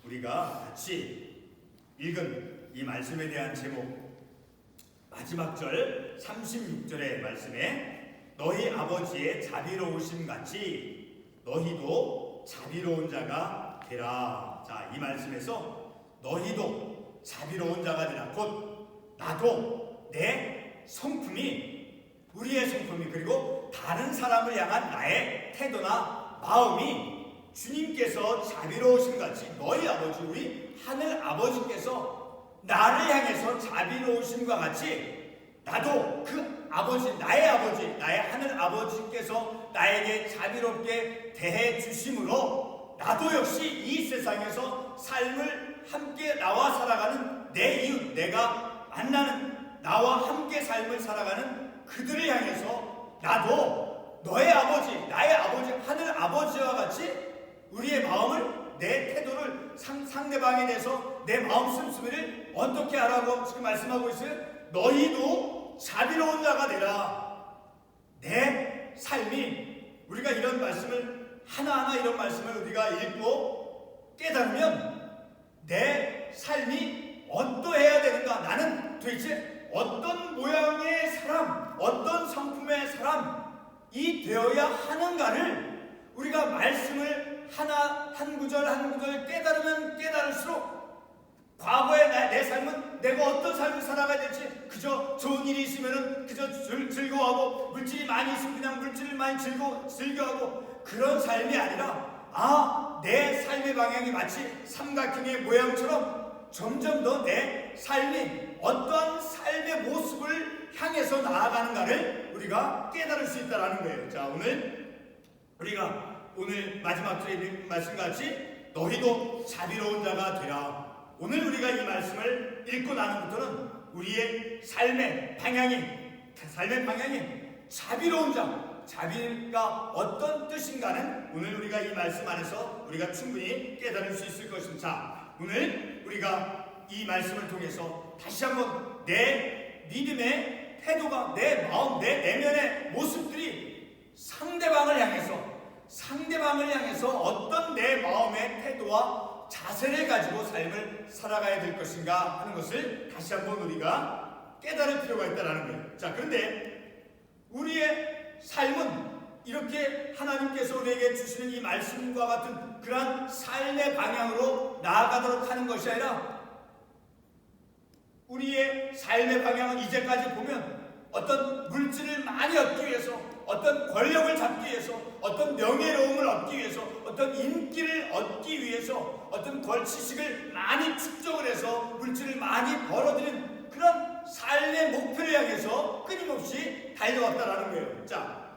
우리가 같이 읽은 이 말씀에 대한 제목, 마지막 절 36절의 말씀에 너희 아버지의 자비로우심 같이 너희도 자비로운 자가 되라. 자, 이 말씀에서 너희도 자비로운 자가 되라. 곧 나도 내 성품이, 우리의 성품이, 그리고 다른 사람을 향한 나의 태도나 마음이 주님께서 자비로우신 같이 너희 아버지, 우리 하늘 아버지께서 나를 향해서 자비로우심과 같이 나도 그 아버지, 나의 하늘 아버지께서 나에게 자비롭게 대해 주심으로 나도 역시 이 세상에서 삶을 함께 나와 살아가는 내 이웃, 내가 만나는 나와 함께 삶을 살아가는 그들을 향해서 나도 너의 아버지, 나의 아버지, 하늘 아버지와 같이 우리의 마음을, 내 태도를 상대방에 대해서 내 마음 씀씀이를 어떻게 하라고 지금 말씀하고 있어요? 너희도 자비로운 자가 되라. 내 삶이, 우리가 이런 말씀을 하나하나 이런 말씀을 우리가 읽고 깨달으면 내 삶이 어떠해야 되는가, 나는 도대체 어떤 모양의 사람, 어떤 성품의 사람이 되어야 하는가를 우리가 말씀을 하나 한 구절 한 구절 깨달으면 깨달을수록 과거의 내 삶은 내가 어떤 삶을 살아가야 될지, 그저 좋은 일이 있으면 그저 즐거워하고 물질이 많이 있으면 그냥 물질을 많이 즐겨하고 그런 삶이 아니라 내 삶의 방향이 마치 삼각형의 모양처럼 점점 더 내 삶이 어떠한 삶의 모습을 향해서 나아가는가를 우리가 깨달을 수 있다는 거예요. 자, 오늘 마지막 절에 있는 말씀같이 너희도 자비로운 자가 되라. 오늘 우리가 이 말씀을 읽고 나는부터는 우리의 삶의 방향이 자비로운 자, 자비가 어떤 뜻인가는 오늘 우리가 이 말씀 안에서 우리가 충분히 깨달을 수 있을 것입니다. 자, 오늘 우리가 이 말씀을 통해서 다시 한번 내 믿음의 태도가, 내 마음, 내 내면의 모습들이 상대방을 향해서 어떤 내 마음의 태도와 자세를 가지고 삶을 살아가야 될 것인가 하는 것을 다시 한번 우리가 깨달을 필요가 있다는 거예요. 자, 그런데 우리의 삶은 이렇게 하나님께서 우리에게 주시는 이 말씀과 같은 그러한 삶의 방향으로 나아가도록 하는 것이 아니라 우리의 삶의 방향은 이제까지 보면 어떤 물질을 많이 얻기 위해서, 어떤 권력을 잡기 위해서, 어떤 명예로움을 얻기 위해서, 어떤 인기를 얻기 위해서, 어떤 지식을 많이 축적을 해서 물질을 많이 벌어들인 그런 삶의 목표를 향해서 끊임없이 달려왔다라는 거예요. 자,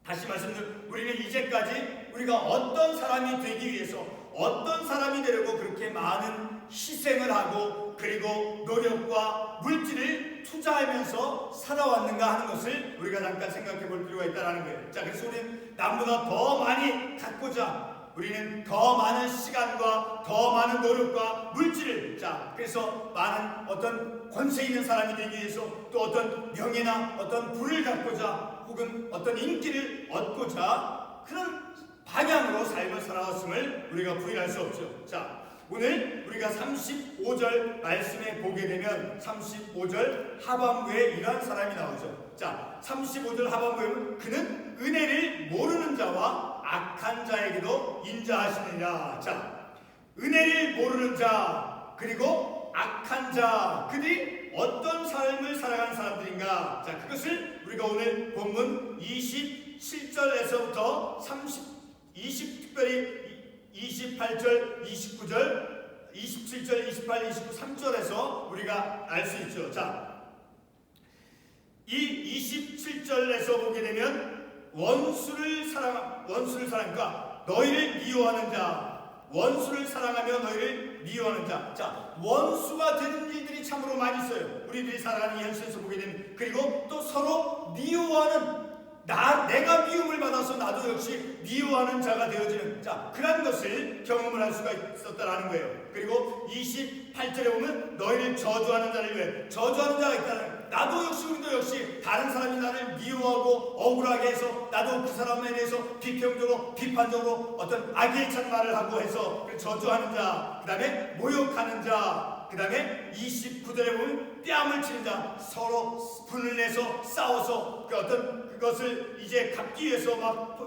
다시 말씀드리면 우리는 이제까지 우리가 어떤 사람이 되기 위해서, 어떤 사람이 되려고 그렇게 많은 희생을 하고 그리고 노력과 물질을 투자하면서 살아왔는가 하는 것을 우리가 잠깐 생각해 볼 필요가 있다는 거예요. 자, 그래서 우리는 남보다 더 많이 갖고자, 우리는 더 많은 시간과 더 많은 노력과 물질을, 그래서 많은 어떤 권세 있는 사람이 되기 위해서, 또 어떤 명예나 어떤 부를 갖고자, 혹은 어떤 인기를 얻고자 그런 방향으로 삶을 살아왔음을 우리가 부인할 수 없죠. 자, 오늘 우리가 35절 말씀에 보게 되면 35절 하반부에 이러한 사람이 나오죠. 자, 35절 하반부에 보면 그는 은혜를 모르는 자와 악한 자에게도 인자하시느니라. 자, 은혜를 모르는 자 그리고 악한 자, 그들이 어떤 삶을 살아가는 사람들인가? 자, 그것을 우리가 오늘 본문 27절에서부터 특별히 28절, 29절, 27절, 28, 29, 3절에서 우리가 알 수 있죠. 자, 이 27절에서 보게 되면 원수를 사랑하니까 너희를 미워하는 자, 원수를 사랑하며 너희를 미워하는 자. 자, 원수가 되는 일들이 참으로 많이 있어요. 우리들이 살아가는 이 현실에서 보게 되면. 그리고 또 서로 미워하는, 내가 미움을 받아서 나도 역시 미워하는 자가 되어지는, 그런 것을 경험을 할 수가 있었다라는 거예요. 그리고 28절에 보면 너희를 저주하는 자를 위해, 저주하는 자가 있다는, 나도 역시 우리도 역시 다른 사람이 나를 미워하고 억울하게 해서 나도 그 사람에 대해서 비평적으로 비판적으로 어떤 악의 찬 말을 하고 해서 저주하는 자, 그 다음에 모욕하는 자, 그 다음에 29절에 보면 뺨을 치는 자, 서로 분을 내서 싸워서 그 어떤 그것을 이제 갚기 위해서 막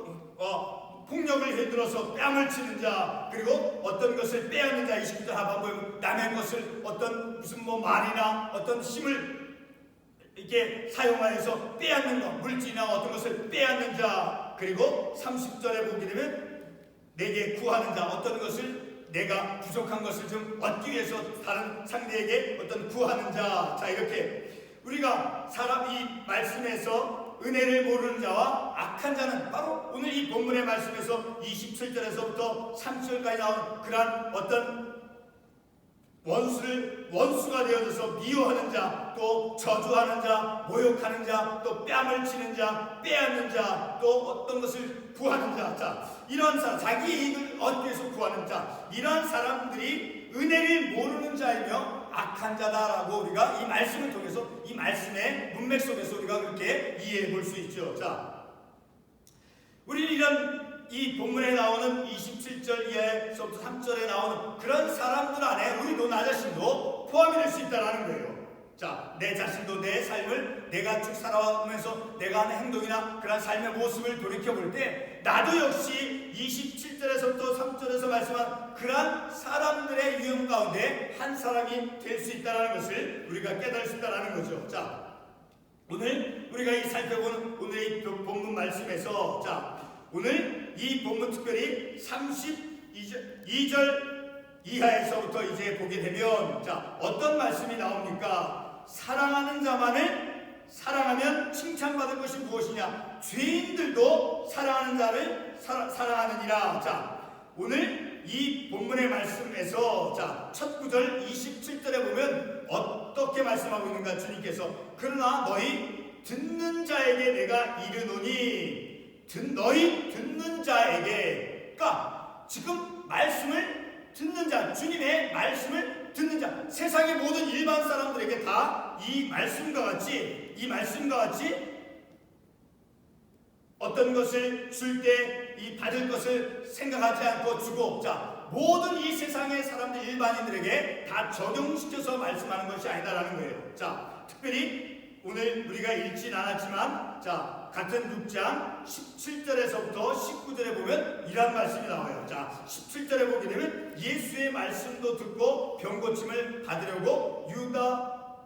폭력을 해들어서 뺨을 치는 자, 그리고 어떤 것을 빼앗는 자, 29절 하반부에 남의 것을 어떤 무슨 뭐 말이나 어떤 힘을 이렇게 사용하여서 빼앗는 것, 물질이나 어떤 것을 빼앗는 자, 그리고 30절에 보게 되면 내게 구하는 자, 어떤 것을 내가 부족한 것을 좀 얻기 위해서 다른 상대에게 어떤 구하는 자. 자, 이렇게 우리가 사람 이 말씀에서 은혜를 모르는 자와 악한 자는 바로 오늘 이 본문의 말씀에서 27절에서부터 30절까지 나온 그러한 어떤 원수가 되어져서 미워하는 자, 또 저주하는 자, 모욕하는 자, 또 뺨을 치는 자, 빼앗는 자, 또 어떤 것을 구하는 자. 자, 이런 사람, 자기 이익을 얻기 위해서 구하는 자, 이런 사람들이 은혜를 모르는 자이며 악한 자다라고 우리가 이 말씀을 통해서 이 말씀의 문맥 속에서 우리가 그렇게 이해해 볼 수 있죠. 자, 우리는 이런 이 본문에 나오는 27절 이하에서부터 3절에 나오는 그런 사람들 안에 우리도 나 자신도 포함이 될 수 있다는 거예요. 자, 내 자신도 내 삶을 내가 쭉 살아오면서 내가 하는 행동이나 그런 삶의 모습을 돌이켜볼 때 나도 역시 27절에서부터 3절에서 말씀한 그런 사람들의 유형 가운데 한 사람이 될 수 있다는 것을 우리가 깨달을 수 있다는 거죠. 자, 오늘 우리가 이 살펴보는 오늘의 본문 말씀에서 자, 오늘 이 본문 특별히 32절 이하에서부터 이제 보게 되면 자, 어떤 말씀이 나옵니까? 사랑하는 자만을 사랑하면 칭찬받을 것이 무엇이냐? 죄인들도 사랑하는 자를 사랑하느니라. 자, 오늘 이 본문의 말씀에서 자, 첫 구절 27절에 보면 어떻게 말씀하고 있는가? 주님께서 그러나 너희 듣는 자에게 내가 이르노니 너희 듣는 자에게, 그러니까 지금 말씀을 듣는 자, 주님의 말씀을 듣는 자, 세상의 모든 일반 사람들에게 다 이 말씀과 같이 어떤 것을 줄 때 이 받을 것을 생각하지 않고 주고, 자, 모든 이 세상의 사람들 일반인들에게 다 적용시켜서 말씀하는 것이 아니다라는 거예요. 자, 특별히 오늘 우리가 읽진 않았지만 자, 같은 6장 17절에서부터 19절에 보면 이런 말씀이 나와요. 자, 17절에 보게 되면 예수의 말씀도 듣고 병고침을 받으려고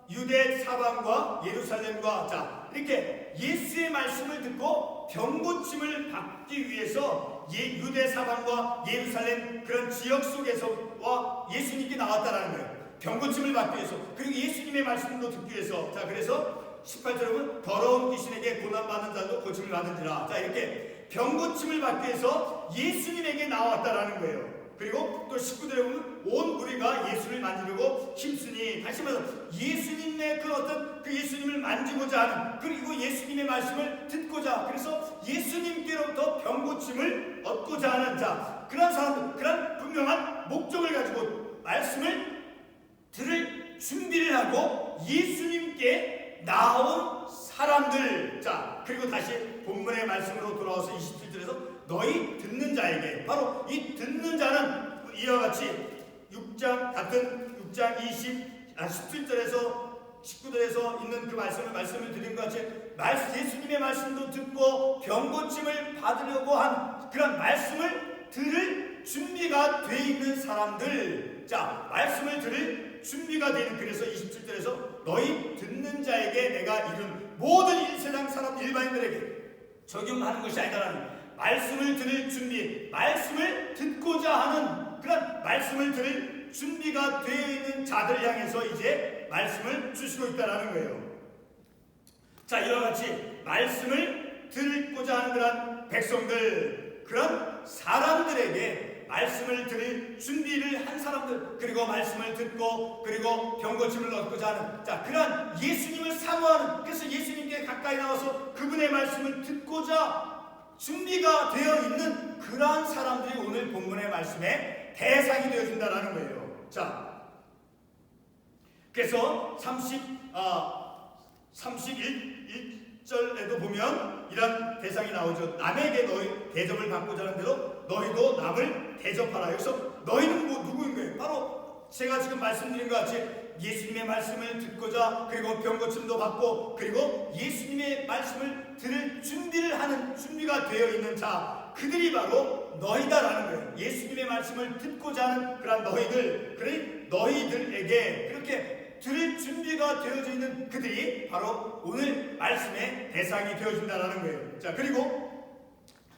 유대 사방과 예루살렘과 자, 이렇게 예수의 말씀을 듣고 병고침을 받기 위해서 유대 사방과 예루살렘 그런 지역 속에서 예수님께 나왔다라는 거예요. 병고침을 받기 위해서, 그리고 예수님의 말씀도 듣기 위해서. 자, 그래서 18절에 보면 더러운 귀신에게 고난받는 자도 고침을 받은지라. 자, 이렇게 병고침을 받기 위해서 예수님에게 나왔다라는 거예요. 그리고 또 19절에 보면 온 무리가 예수를 만지려고 힘쓰니, 다시 말해서 예수님의 그 어떤 그 예수님을 만지고자 하는, 그리고 예수님의 말씀을 듣고자, 그래서 예수님께로부터 병고침을 얻고자 하는 자, 그런 사람들, 그런 분명한 목적을 가지고 말씀을 들을 준비를 하고 예수님께 나온 사람들. 자, 그리고 다시 본문의 말씀으로 돌아와서 27절에서 너희 듣는 자에게, 바로 이 듣는 자는 이와 같이 6장 같은 6장 17절에서 19절에서 있는 그 말씀을 드린 것 같이 예수님의 말씀도 듣고 병고침을 받으려고 한 그런 말씀을 들을 준비가 돼 있는 사람들. 자, 말씀을 들을 준비가 되는, 그래서 27절에서 너희 듣는 자에게 내가 이룬 모든 이 세상 사람 일반인들에게 적용하는 것이 아니다라는, 말씀을 들을 준비, 말씀을 듣고자 하는 그런 말씀을 들을 준비가 되어 있는 자들 향해서 이제 말씀을 주시고 있다는 거예요. 자, 이와 같이 말씀을 듣고자 하는 그런 백성들, 그런 사람들에게 말씀을 들을 준비를 한 사람들, 그리고 말씀을 듣고 그리고 병고침을 얻고자 하는 자, 그런 예수님을 사모하는, 그래서 예수님께 가까이 나와서 그분의 말씀을 듣고자 준비가 되어 있는 그러한 사람들이 오늘 본문의 말씀에 대상이 되어진다는 거예요. 자, 그래서 31절에도 보면 이런 대상이 나오죠. 남에게 너희 대접을 받고자 하는 대로 너희도 남을 대접하라. 여기서 너희는 누구인 거예요? 바로 제가 지금 말씀드린 것 같이 예수님의 말씀을 듣고자, 그리고 병고침도 받고, 그리고 예수님의 말씀을 들을 준비를 하는, 준비가 되어 있는 자, 그들이 바로 너희다라는 거예요. 예수님의 말씀을 듣고자 하는 그런 너희들, 그래 너희들에게 그렇게 들을 준비가 되어져 있는 그들이 바로 오늘 말씀의 대상이 되어진다라는 거예요. 자, 그리고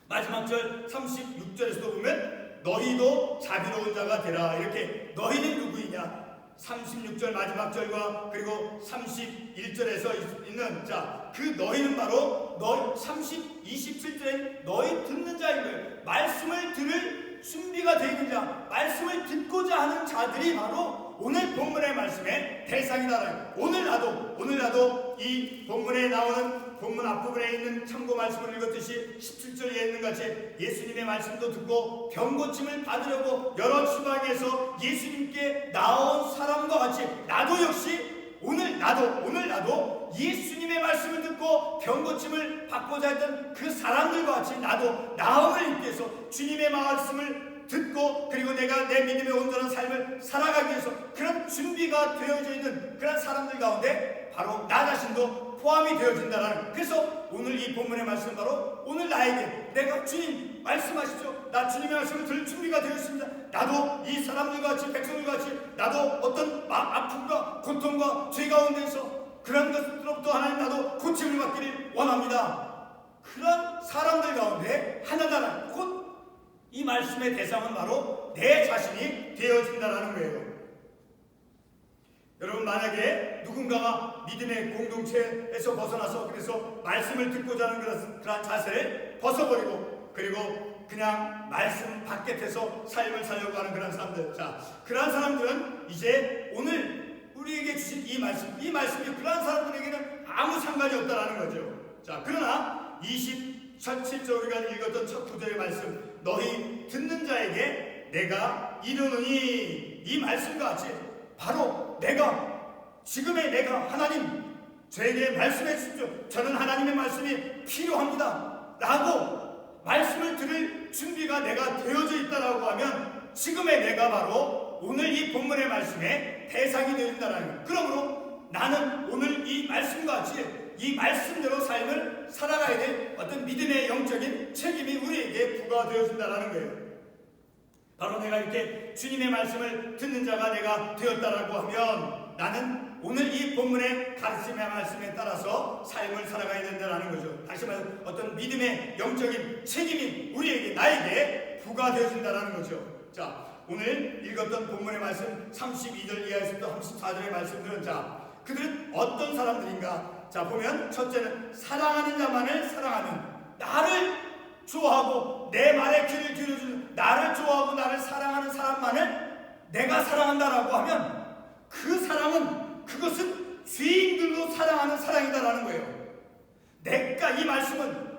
마지막 절 36절에서도 보면 너희도 자비로운 자가 되라. 이렇게 너희는 누구이냐? 36절 마지막 절과 그리고 31절에서 있는 자, 그 너희는 바로 너희 27절에 너희 듣는 자인 거예요. 말씀을 들을 준비가 되어 있는 자, 말씀을 듣고자 하는 자들이 바로 오늘 본문의 말씀의 대상이다. 오늘 나도 이 본문에 나오는 본문 앞부분에 있는 참고 말씀을 읽었듯이 17절에 있는 같이 예수님의 말씀도 듣고 병고침을 받으려고 여러 지방에서 예수님께 나온 사람과 같이 나도 역시 오늘 나도 예수님의 말씀을 듣고 병고침을 받고자 했던 그 사람들과 같이 나도 나음을 입기 위해서 주님의 말씀을 듣고, 그리고 내가 내 믿음의 온전한 삶을 살아가기 위해서 그런 준비가 되어져 있는 그런 사람들 가운데 바로 나 자신도 포함이 되어진다는. 그래서 오늘 이 본문의 말씀은 바로 오늘 나에게 내가 주님 말씀하십시오, 나 주님의 말씀을 들을 준비가 되어 있습니다. 나도 이 사람들과 같이, 백성들과 같이 나도 어떤 아픔과 고통과 죄 가운데서 그런 것들로부터 하나님 나도 고침을 받기를 원합니다. 그런 사람들 가운데 하나다라. 곧 이 말씀의 대상은 바로 내 자신이 되어진다는 거예요. 여러분, 만약에 누군가가 믿음의 공동체에서 벗어나서 그래서 말씀을 듣고자 하는 그런 자세를 벗어버리고, 그리고 그냥 말씀 밖에서 삶을 살려고 하는 그런 사람들, 자, 그런 사람들은 이제 오늘 우리에게 주신 이 말씀이 그런 사람들에게는 아무 상관이 없다라는 거죠. 자, 그러나 27절 우리가 읽었던 첫 구절의 말씀, 너희 듣는 자에게 내가 이르노니, 이 말씀과 같이 바로 지금의 내가 하나님 저에게 말씀해 주십시오, 저는 하나님의 말씀이 필요합니다 라고 말씀을 들을 준비가 내가 되어져 있다라고 하면 지금의 내가 바로 오늘 이 본문의 말씀에 대상이 되어진다는 거예요. 그러므로 나는 오늘 이 말씀과 같이 이 말씀대로 삶을 살아가야 될 어떤 믿음의 영적인 책임이 우리에게 부과되어진다는 거예요. 바로 내가 이렇게 주님의 말씀을 듣는 자가 내가 되었다라고 하면 나는 오늘 이 본문의 가르침의 말씀에 따라서 삶을 살아가야 된다는 거죠. 다시 말해서 어떤 믿음의 영적인 책임이 우리에게, 나에게 부과되어진다는 거죠. 자, 오늘 읽었던 본문의 말씀 32절 이하에서부터 34절의 말씀들은, 자, 그들은 어떤 사람들인가? 자, 보면 첫째는 사랑하는 자만을 사랑하는, 나를 좋아하고 내 말에 귀를 기울여주는, 나를 좋아하고 나를 사랑하는 사람만을 내가 사랑한다라고 하면 그 사랑은, 그것은 죄인들도 사랑하는 사랑이다라는 거예요. 내가 이 말씀은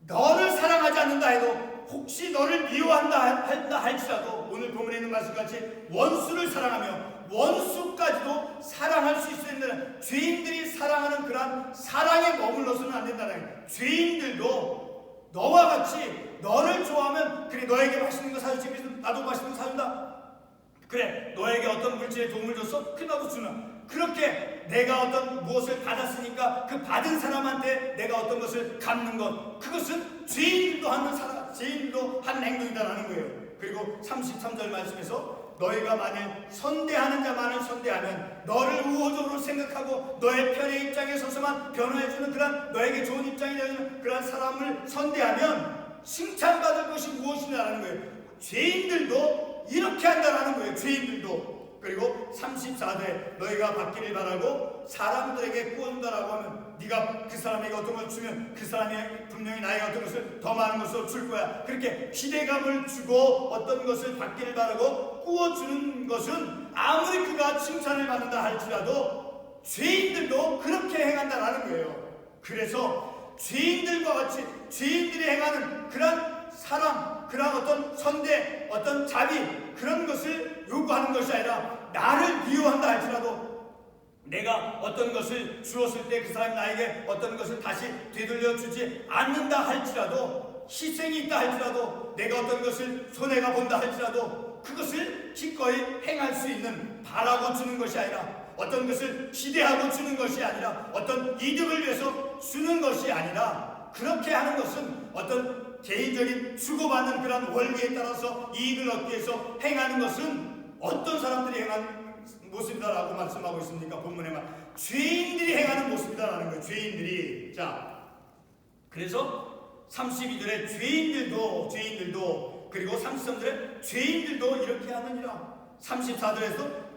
너를 사랑하지 않는다 해도, 혹시 너를 미워한다 할지라도 오늘 본문에 있는 말씀같이 원수를 사랑하며 원수까지도 사랑할 수 있어야 된다는, 죄인들이 사랑하는 그런 사랑에 머물러서는 안 된다는 거예요. 죄인들도 너와 같이 너를 좋아하면, 그래 너에게 맛있는 거 사주지, 나도 맛있는 거 사준다. 그래 너에게 어떤 물질에 도움을 줬어? 그래 나도 주나. 그렇게 내가 어떤 무엇을 받았으니까 그 받은 사람한테 내가 어떤 것을 갚는 것, 그것은 죄인들도 하는 행동이다라는 거예요. 그리고 33절 말씀에서 너희가 만일 선대하는 자만을 선대하면, 너를 우호적으로 생각하고 너의 편의 입장에 서서만 변호해주는 그런 너에게 좋은 입장이 되는 그런 사람을 선대하면 칭찬받을 것이 무엇이냐라는 거예요. 죄인들도 이렇게 한다라는 거예요. 죄인들도. 그리고 34대 너희가 받기를 바라고 사람들에게 꾸어준다라고 하면, 네가 그 사람에게 어떤 걸 주면 그 사람이 분명히 나에게 어떤 것을 더 많은 것을 줄 거야. 그렇게 기대감을 주고 어떤 것을 받기를 바라고 꾸어주는 것은 아무리 그가 칭찬을 받는다 할지라도 죄인들도 그렇게 행한다라는 거예요. 그래서 죄인들과 같이 죄인들이 행하는 그런 사랑, 그런 어떤 선대, 어떤 자비, 그런 것을 요구하는 것이 아니라 나를 미워한다 할지라도 내가 어떤 것을 주었을 때 그 사람이 나에게 어떤 것을 다시 되돌려 주지 않는다 할지라도, 희생이 있다 할지라도, 내가 어떤 것을 손해가 본다 할지라도 그것을 기꺼이 행할 수 있는, 바라고 주는 것이 아니라, 어떤 것을 기대하고 주는 것이 아니라, 어떤 이득을 위해서 주는 것이 아니라, 그렇게 하는 것은 어떤 개인적인 주고받는 그런 원리에 따라서 이익을 얻기 위해서 행하는 것은 어떤 사람들이 행하는 모습이다라고 말씀하고 있습니까? 본문에 말 죄인들이 행하는 모습이다라는 거예요. 죄인들이. 자, 그래서 32절에 죄인들도 그리고 33절에 죄인들도 이렇게 하느니라. 34절에서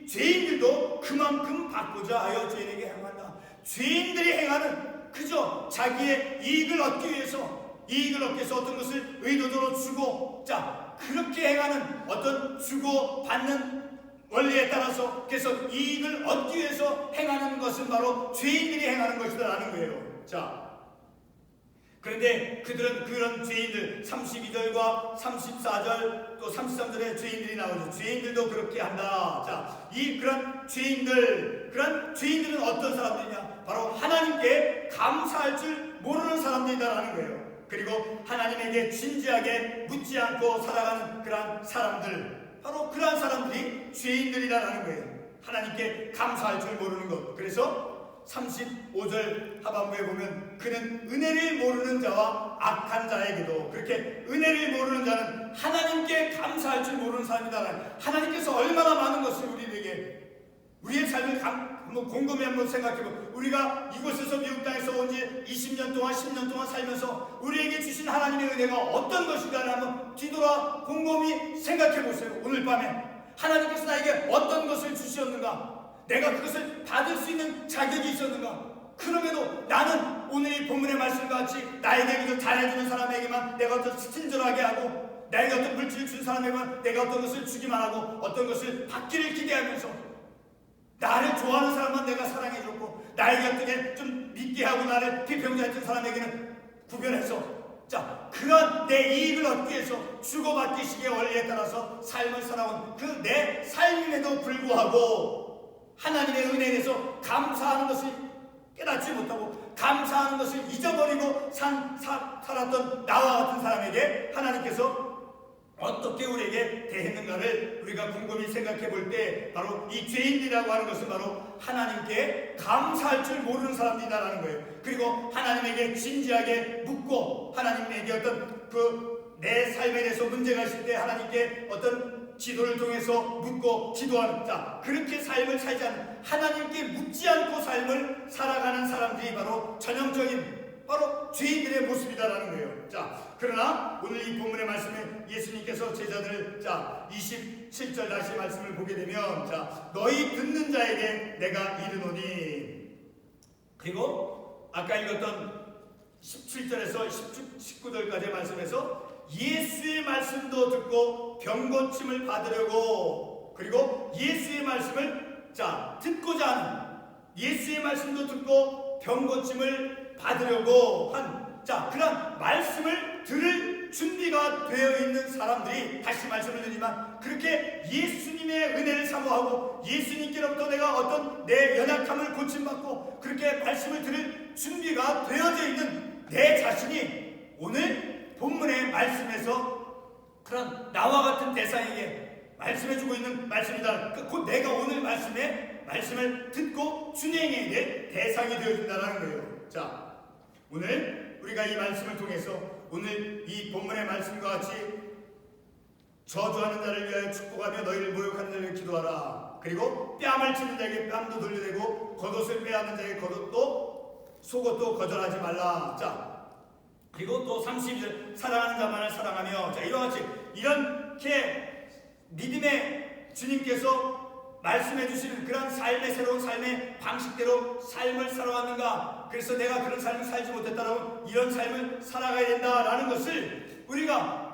죄인들도 그만큼 받고자 하여 죄인에게 행한다. 죄인들이 행하는, 그저 자기의 이익을 얻기 위해서 어떤 것을 의도적으로 주고, 자, 그렇게 행하는 어떤 주고 받는 원리에 따라서, 그래서 이익을 얻기 위해서 행하는 것은 바로 죄인들이 행하는 것이다라는 거예요. 자, 그런데 그들은 그런 죄인들, 32절과 34절 또 33절에 죄인들이 나오죠. 죄인들도 그렇게 한다. 자, 그런 죄인들은 어떤 사람들이냐? 바로 하나님께 감사할 줄 모르는 사람들이다라는 거예요. 그리고 하나님에게 진지하게 묻지 않고 살아가는 그런 사람들, 바로 그러한 사람들이 죄인들이라는 거예요. 하나님께 감사할 줄 모르는 것. 그래서 35절 하반부에 보면 그는 은혜를 모르는 자와 악한 자에게도, 그렇게 은혜를 모르는 자는 하나님께 감사할 줄 모르는 사람이다. 하나님께서 얼마나 많은 것을 우리의 삶을 한번 곰곰이 한번 생각해보면, 우리가 이곳에서 미국 땅에서 온 지 20년 동안 10년 동안 살면서 우리에게 주신 하나님의 은혜가 어떤 것인가를 한번 뒤돌아 곰곰이 생각해보세요. 오늘 밤에 하나님께서 나에게 어떤 것을 주셨는가? 내가 그것을 받을 수 있는 자격이 있었는가? 그럼에도 나는 오늘 이 본문의 말씀과 같이 나에게 그저 잘해주는 사람에게만 내가 어떤 친절하게 하고, 나에게 어떤 물질을 준 사람에게만 내가 어떤 것을 주기만 하고, 어떤 것을 받기를 기대하면서 나를 좋아하는 사람만 내가 사랑해줬고, 나에게 어떻게 좀 믿게 하고 나를 비평자했던 사람에게는 구별해서, 자, 그런 내 이익을 얻기 위해서 주고받기식의 원리에 따라서 삶을 살아온 그 내 삶임에도 불구하고 하나님의 은혜에 대해서 감사하는 것을 깨닫지 못하고 감사하는 것을 잊어버리고 살았던 나와 같은 사람에게 하나님께서 어떻게 우리에게 대했는가를 우리가 곰곰이 생각해 볼 때, 바로 이 죄인들이라고 하는 것은 바로 하나님께 감사할 줄 모르는 사람들이다라는 거예요. 그리고 하나님에게 진지하게 묻고, 하나님에게 어떤 내 삶에 대해서 문제가 있을 때 하나님께 어떤 지도를 통해서 묻고 기도하는, 자, 그렇게 삶을 살지 않는, 하나님께 묻지 않고 삶을 살아가는 사람들이 바로 전형적인 바로 죄인들의 모습이다라는 거예요. 자, 그러나 오늘 이 본문의 말씀에 예수님께서 제자들을, 자, 27절 다시 말씀을 보게 되면, 자, 너희 듣는 자에게 내가 이르노니, 그리고 아까 읽었던 17절에서 19절까지의 말씀에서 예수의 말씀도 듣고 병고침을 받으려고, 그리고 예수의 말씀을, 자, 듣고자 하는, 예수의 말씀도 듣고 병고침을 받으려고 한, 자, 그런 말씀을 들을 준비가 되어 있는 사람들이, 다시 말씀을 드리지만, 그렇게 예수님의 은혜를 사모하고 예수님께로부터 내가 어떤 내 연약함을 고침받고 그렇게 말씀을 들을 준비가 되어져 있는 내 자신이 오늘 본문의 말씀에서 그런 나와 같은 대상에게 말씀해주고 있는 말씀이다. 곧 내가 오늘 말씀을 듣고 준행해야 될 대상이 되어진다는 거예요. 자, 오늘 우리가 이 말씀을 통해서 오늘 이 본문의 말씀과 같이 저주하는 자를 위하여 축복하며 너희를 모욕하는 자를 기도하라. 그리고 뺨을 치는 자에게 뺨도 돌려대고 겉옷을 빼앗는 자에게 겉옷도 속옷도 거절하지 말라. 자, 그리고 또 32절 사랑하는 자만을 사랑하며, 자, 이와 같이 이렇게 믿음의 주님께서 말씀해 주시는 그런 삶의 새로운 삶의 방식대로 삶을 살아왔는가? 그래서 내가 그런 삶을 살지 못했다라면 이런 삶을 살아가야 된다라는 것을 우리가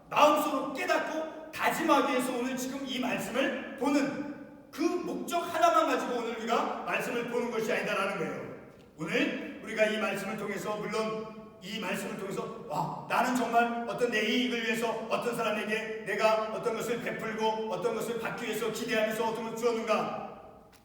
마음속으로 깨닫고 다짐하기 위해서 오늘 지금 이 말씀을 보는 그 목적 하나만 가지고 오늘 우리가 말씀을 보는 것이 아니다라는 거예요. 오늘 우리가 이 말씀을 통해서, 물론 이 말씀을 통해서 나는 정말 어떤 내 이익을 위해서 어떤 사람에게 내가 어떤 것을 베풀고 어떤 것을 받기 위해서 기대하면서 어떤 것을 주었는가?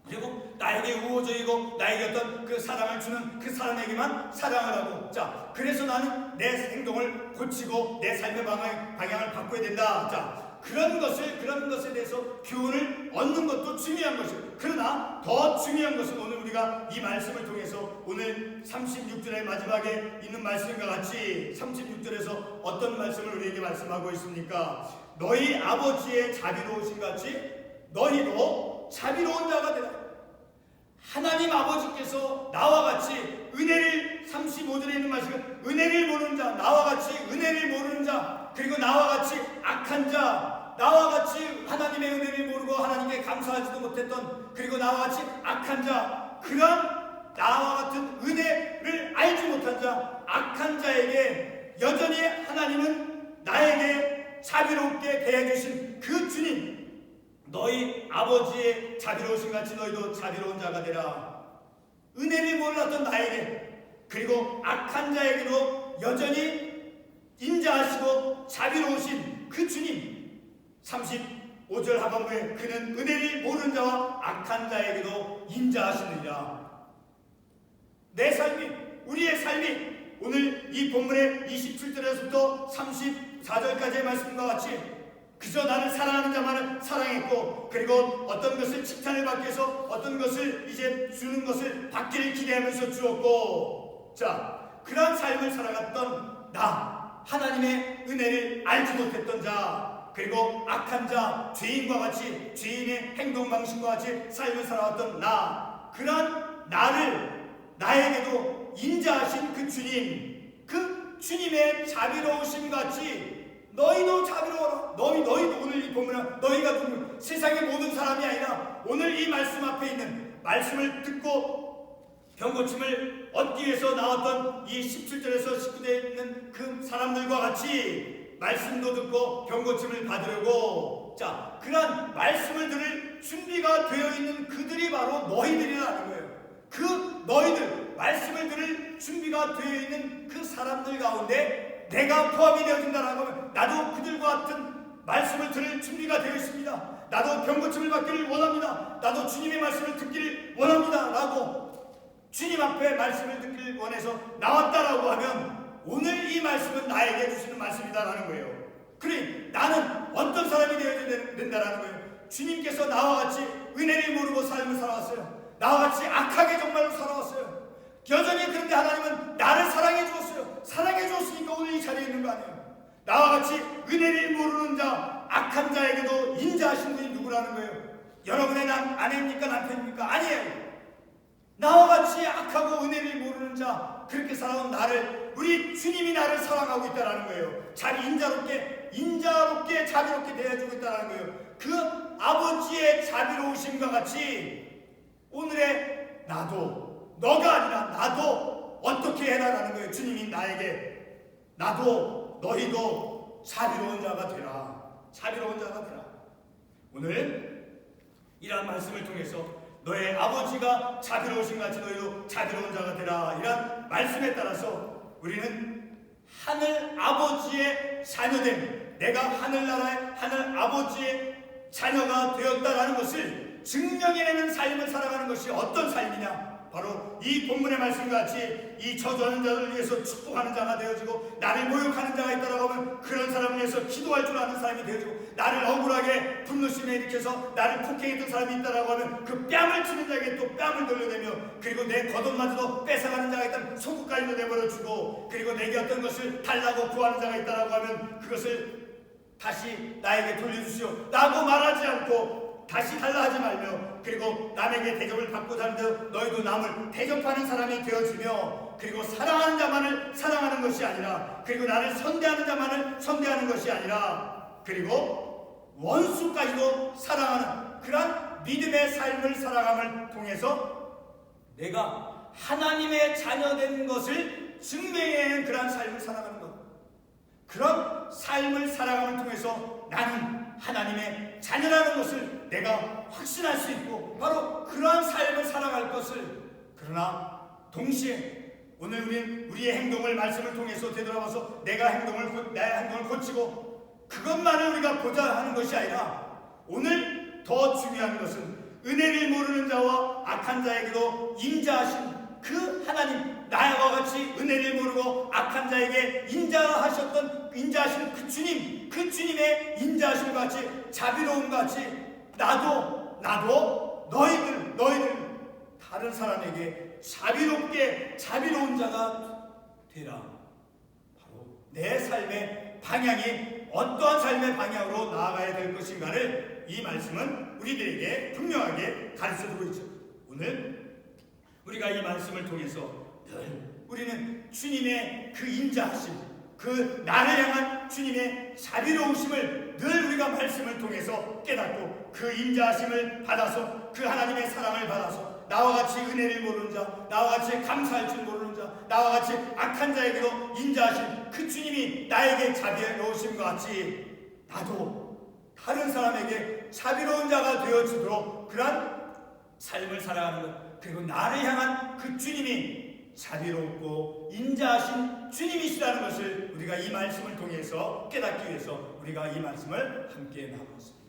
그리고 나에게 우호적이고 나에게 어떤 그 사랑을 주는 그 사람에게만 사랑을 하고, 자, 그래서 나는 내 행동을 고치고 내 삶의 방향을 바꿔야 된다. 자, 그런 것에 대해서 교훈을 얻는 것도 중요한 것이에요. 그러나 더 중요한 것은 오늘 우리가 이 말씀을 통해서 오늘 36절의 마지막에 있는 말씀과 같이 36절에서 어떤 말씀을 우리에게 말씀하고 있습니까? 너희 아버지의 자비로우신 같이 너희도 자비로운 자가 되라. 하나님 아버지께서 나와 같이 은혜를, 35절에 있는 말씀은 은혜를 모르는 자, 나와 같이 은혜를 모르는 자, 그리고 나와 같이 악한 자, 나와 같이 하나님의 은혜를 모르고 하나님께 감사하지도 못했던, 그리고 나와 같이 악한 자, 그런 나와 같은 은혜를 알지 못한 자, 악한 자에게 여전히 하나님은 나에게 자비롭게 대해주신 그 주님, 너희 아버지의 자비로우신 같이 너희도 자비로운 자가 되라. 은혜를 몰랐던 나에게, 그리고 악한 자에게도 여전히 인자하시고 자비로우신 그 주님, 35절 하반부에 그는 은혜를 모르는 자와 악한 자에게도 인자하시느니라. 내 삶이, 우리의 삶이 오늘 이 본문의 27절에서부터 34절까지의 말씀과 같이 그저 나를 사랑하는 자만을 사랑했고, 그리고 어떤 것을 칭찬을 받기 위해서 어떤 것을 이제 주는 것을 받기를 기대하면서 주었고, 자, 그런 삶을 살아갔던 나, 하나님의 은혜를 알지 못했던 자, 그리고 악한 자, 죄인과 같이 죄인의 행동 방식과 같이 삶을 살아왔던 나, 그런 나를, 나에게도 인자하신 그 주님, 그 주님의 자비로우심 같이 너희도 자비로워라. 너희도 오늘 이 본문은 너희가 누구, 세상의 모든 사람이 아니라 오늘 이 말씀 앞에 있는 말씀을 듣고 병고침을 얻기 위해서 나왔던 이 17절에서 19절에 있는 그 사람들과 같이 말씀도 듣고 병고침을 받으려고, 자, 그런 말씀을 들을 준비가 되어 있는 그들이 바로 너희들이라는 거예요. 그 너희들, 말씀을 들을 준비가 되어 있는 그 사람들 가운데 내가 포함이 되어진다는 거면 나도 그들과 같은 말씀을 들을 준비가 되어 있습니다. 나도 병고침을 받기를 원합니다. 나도 주님의 말씀을 듣기를 원합니다. 라고 주님 앞에 말씀을 듣기를 원해서 나왔다라고 하면 오늘 이 말씀은 나에게 주시는 말씀이다라는 거예요. 그래, 나는 어떤 사람이 되어야 된다라는 거예요. 주님께서 나와 같이 은혜를 모르고 삶을 살아왔어요. 나와 같이 악하게 정말로 살아왔어요. 여전히 그런데 하나님은 나를 사랑해 주었어요. 사랑해 주었으니까 오늘 이 자리에 있는 거 아니에요. 나와 같이 은혜를 모르는 자, 악한 자에게도 인자하신 분이 누구라는 거예요? 여러분의 아내입니까? 남편입니까? 아니에요. 나와 같이 악하고 은혜를 모르는 자, 그렇게 살아온 나를, 우리 주님이 나를 사랑하고 있다는 거예요. 잘 인자롭게 자비롭게 대해주고 있다는 거예요. 그 아버지의 자비로우심과 같이 오늘의 나도, 너가 아니라 나도 어떻게 해라라는 거예요. 주님이 나에게, 나도 너희도 자비로운 자가 되라. 자비로운 자가 되라. 오늘 이러한 말씀을 통해서 너의 아버지가 자비로우신 같이 너희도 자비로운 자가 되라, 이러한 말씀에 따라서 우리는 하늘 아버지의 자녀됨, 내가 하늘나라의 하늘 아버지의 자녀가 되었다라는 것을 증명해내는 삶을 살아가는 것이 어떤 삶이냐? 바로 이 본문의 말씀같이 이 저주하는 자들을 위해서 축복하는 자가 되어지고, 나를 모욕하는 자가 있다라고 하면 그런 사람을 위해서 기도할 줄 아는 사람이 되어지고, 나를 억울하게 분노심에 일으켜서 나를 폭행했던 사람이 있다라고 하면 그 뺨을 치는 자에게 또 뺨을 돌려내며, 그리고 내 겉옷마저도 뺏어가는 자가 있다면 속옷까지도 내버려주고, 그리고 내게 어떤 것을 달라고 구하는 자가 있다라고 하면 그것을 다시 나에게 돌려주시오 라고 말하지 않고 다시 달라 하지 말며, 그리고 남에게 대접을 받고 사는 듯 너희도 남을 대접하는 사람이 되어지며, 그리고 사랑하는 자만을 사랑하는 것이 아니라, 그리고 나를 선대하는 자만을 선대하는 것이 아니라, 그리고 원수까지도 사랑하는 그런 믿음의 삶을 살아감을 통해서 내가 하나님의 자녀된 것을 증명해내는 그런 삶을 살아가는 것, 그런 삶을 살아감을 통해서 나는 하나님의 자녀라는 것을 내가 확신할 수 있고, 바로 그러한 삶을 살아갈 것을, 그러나 동시에 오늘 우리의 행동을 말씀을 통해서 되돌아봐서 내 행동을 고치고 그것만을 우리가 보자 하는 것이 아니라, 오늘 더 중요한 것은 은혜를 모르는 자와 악한 자에게도 인자하신 그 하나님, 나와 같이 은혜를 모르고 악한 자에게 인자하신 그 주님, 그 주님의 인자하심과 같이, 자비로움과 같이 나도 너희들 다른 사람에게 자비로운 자가 되라. 바로 내 삶의 방향이 어떠한 삶의 방향으로 나아가야 될 것인가를 이 말씀은 우리들에게 분명하게 가르쳐주고 있죠. 오늘 우리가 이 말씀을 통해서 늘 우리는 주님의 그 인자하심, 그 나를 향한 주님의 자비로우심을 늘 우리가 말씀을 통해서 깨닫고 그 인자하심을 받아서 그 하나님의 사랑을 받아서 나와 같이 은혜를 모르는 자, 나와 같이 감사할 줄 모르는 자, 나와 같이 악한 자에게도 인자하신 그 주님이 나에게 자비로우심과 같이 나도 다른 사람에게 자비로운 자가 되어지도록 그런 삶을 살아가는 것, 그리고 나를 향한 그 주님이 자비롭고 인자하신 주님이시라는 것을 우리가 이 말씀을 통해서 깨닫기 위해서 우리가 이 말씀을 함께 나눴습니다.